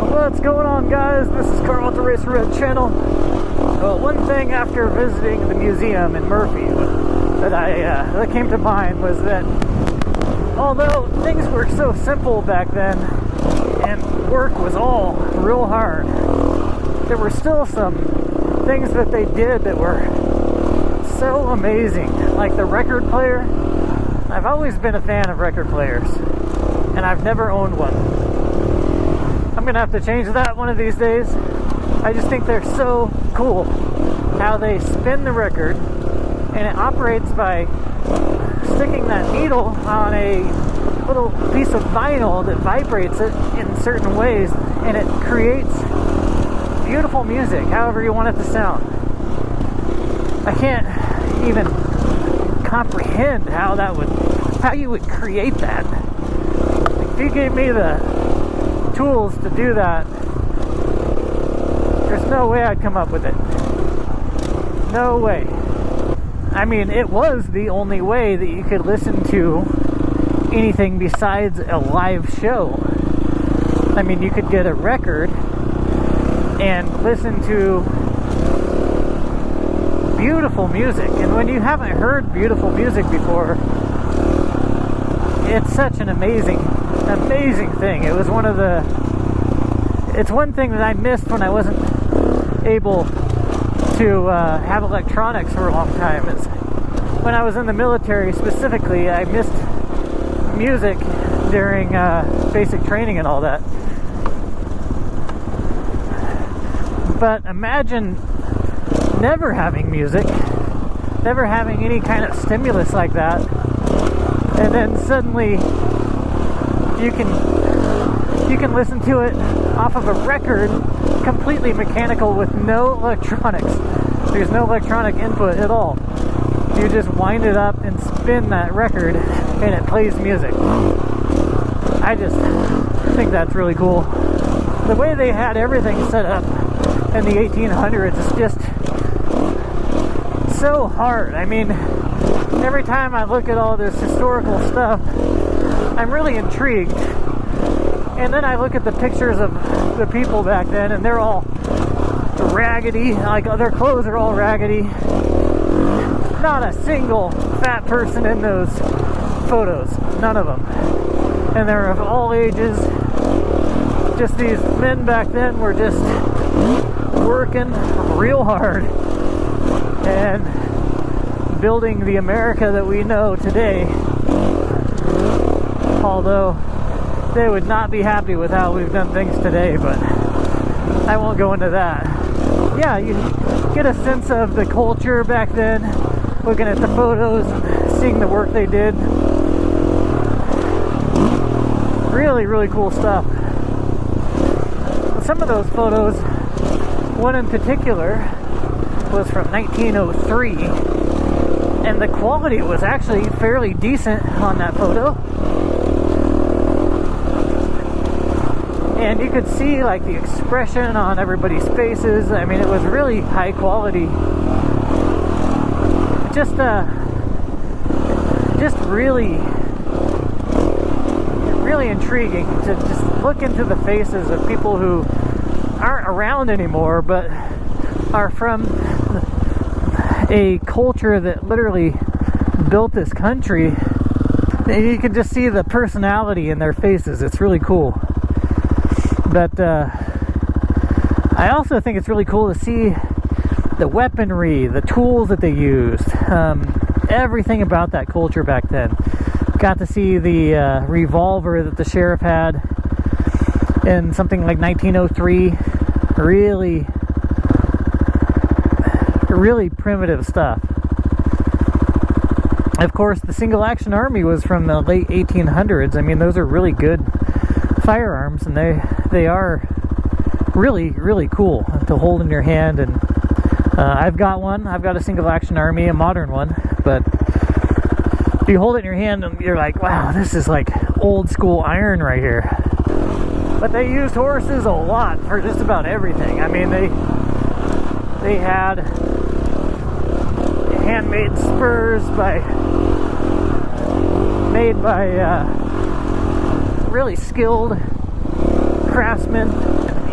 What's going on, guys? This is Carl with the Racerred channel. Well, one thing after visiting the museum in Murphy that came to mind was that although things were so simple back then and work was all real hard, there were still some things that they did that were so amazing, like the record player. I've always been a fan of record players, and I've never owned one. I'm gonna have to change that one of these days. I just think they're so cool how they spin the record, and it operates by sticking that needle on a little piece of vinyl that vibrates it in certain ways, and it creates beautiful music, however you want it to sound. I can't even comprehend how you would create that. If you gave me the tools to do that, there's no way I'd come up with it. No way. I mean, it was the only way that you could listen to anything besides a live show. I mean, you could get a record and listen to beautiful music, and when you haven't heard beautiful music before, it's such an amazing thing. It's one thing that I missed when I wasn't able to have electronics for a long time. Is when I was in the military specifically, I missed music during basic training and all that. But imagine never having music, never having any kind of stimulus like that, and then suddenly you can listen to it off of a record, completely mechanical with no electronics. There's no electronic input at all. You just wind it up and spin that record and it plays music. I just think that's really cool. The way they had everything set up in the 1800s is just so hard. I mean, every time I look at all this historical stuff, I'm really intrigued. And then I look at the pictures of the people back then, and they're all raggedy, like their clothes are all raggedy. Not a single fat person in those photos, none of them. And they're of all ages. Just these men back then were just working real hard and building the America that we know today. Although they would not be happy with how we've done things today, but I won't go into that. Yeah, you get a sense of the culture back then, looking at the photos and seeing the work they did. Really, really cool stuff. Some of those photos, one in particular, was from 1903, and the quality was actually fairly decent on that photo. And you could see like the expression on everybody's faces. I mean, it was really high quality. Just really intriguing to just look into the faces of people who aren't around anymore, but are from a culture that literally built this country. And you can just see the personality in their faces. It's really cool. But I also think it's really cool to see the weaponry, the tools that they used, everything about that culture back then. Got to see the revolver that the sheriff had in something like 1903. Really primitive stuff. Of course, the single action army was from the late 1800s. I mean, those are really good firearms, and they are really, really cool to hold in your hand. And I've got one. I've got a single action army, a modern one, but you hold it in your hand and you're like, wow, this is like old school iron right here. But they used horses a lot for just about everything. I mean, they had handmade spurs made by really skilled craftsmen,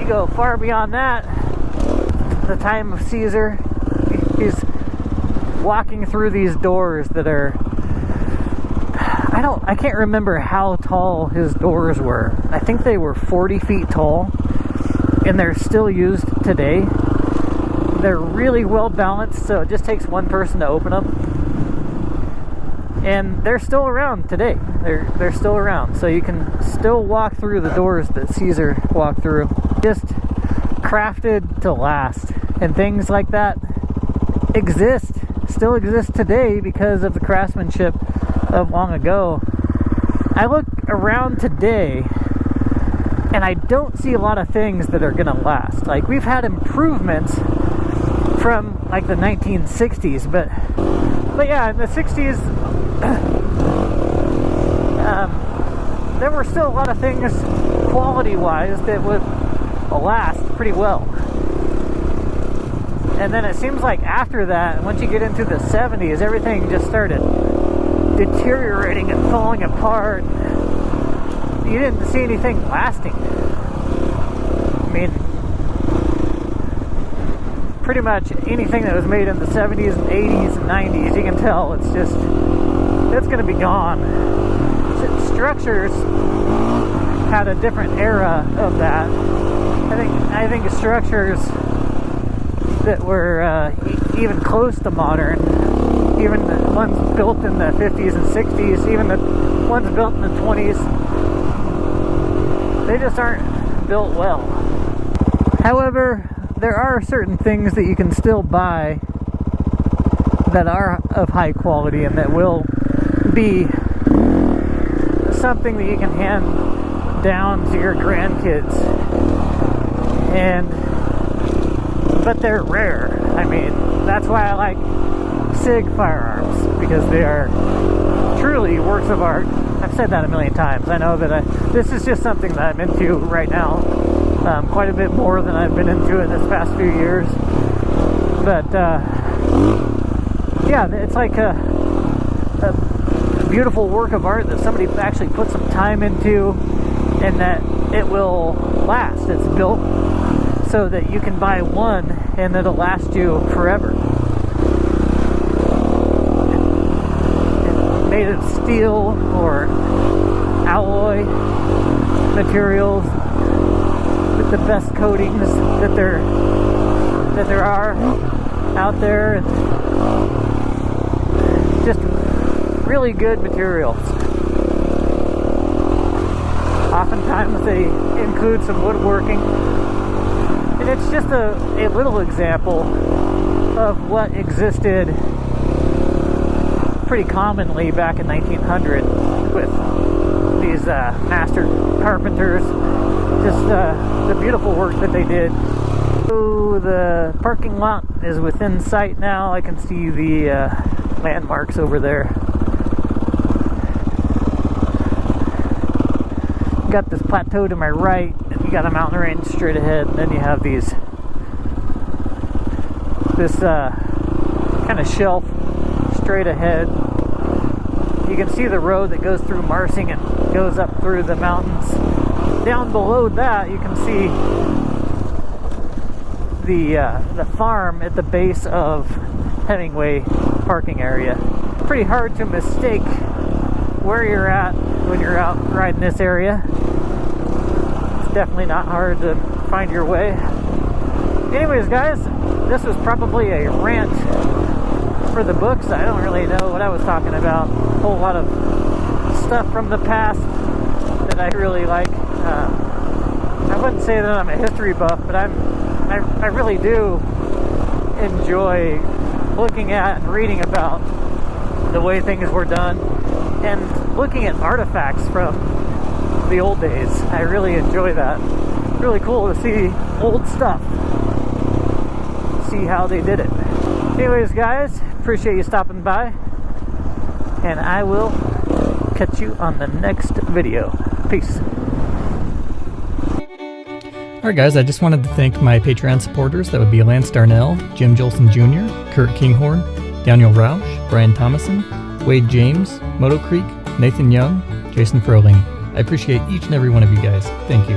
you go far beyond that, the time of Caesar, he's walking through these doors that are, I can't remember how tall his doors were. I think they were 40 feet tall, and they're still used today. They're really well balanced, so it just takes one person to open them. And they're still around today. They're still around, so you can still walk through the doors that Caesar walked through. Just crafted to last. And things like that still exist today because of the craftsmanship of long ago. I look around today and I don't see a lot of things that are gonna last. Like, we've had improvements from like the 1960s, but yeah, in the 60s there were still a lot of things quality wise that would last pretty well. And then it seems like after that, once you get into the 70s, everything just started deteriorating and falling apart. You didn't see anything lasting. I mean, pretty much anything that was made in the 70s and 80s and 90s, you can tell it's going to be gone. Structures had a different era of that. I think structures that were even close to modern, even the ones built in the 50s and 60s, even the ones built in the 20s, they just aren't built well. However, there are certain things that you can still buy that are of high quality and that will be something that you can hand down to your grandkids. But they're rare. I mean, that's why I like SIG firearms, because they are truly works of art. I've said that a million times. I know that this is just something that I'm into right now, quite a bit more than I've been into it this past few years. But yeah, it's like a beautiful work of art that somebody actually put some time into, and that it will last. It's built so that you can buy one and it'll last you forever. It's made of steel or alloy materials with the best coatings that there are out there. Just really good materials. Oftentimes they include some woodworking. And it's just a little example of what existed pretty commonly back in 1900 with these master carpenters. Just the beautiful work that they did. So the parking lot is within sight now. I can see the landmarks over there. Got this plateau to my right, and you got a mountain range straight ahead, and then you have this kind of shelf straight ahead. You can see the road that goes through Marsing and goes up through the mountains. Down below that, you can see the farm at the base of Hemingway parking area. It's pretty hard to mistake where you're at when you're out riding this area. It's definitely not hard to find your way. Anyways, guys, this was probably a rant for the books. I don't really know what I was talking about. A whole lot of stuff from the past that I really like. I wouldn't say that I'm a history buff, but I really do enjoy looking at and reading about the way things were done, and looking at artifacts from the old days. I really enjoy that. It's really cool to see old stuff, see how they did it. Anyways, guys, appreciate you stopping by, and I will catch you on the next video. Peace. Alright guys, I just wanted to thank my Patreon supporters. That would be Lance Darnell, Jim Jolson Jr., Kurt Kinghorn, Daniel Roush, Brian Thomason, Wade James, Moto Creek, Nathan Young, Jason Froling. I appreciate each and every one of you guys. Thank you.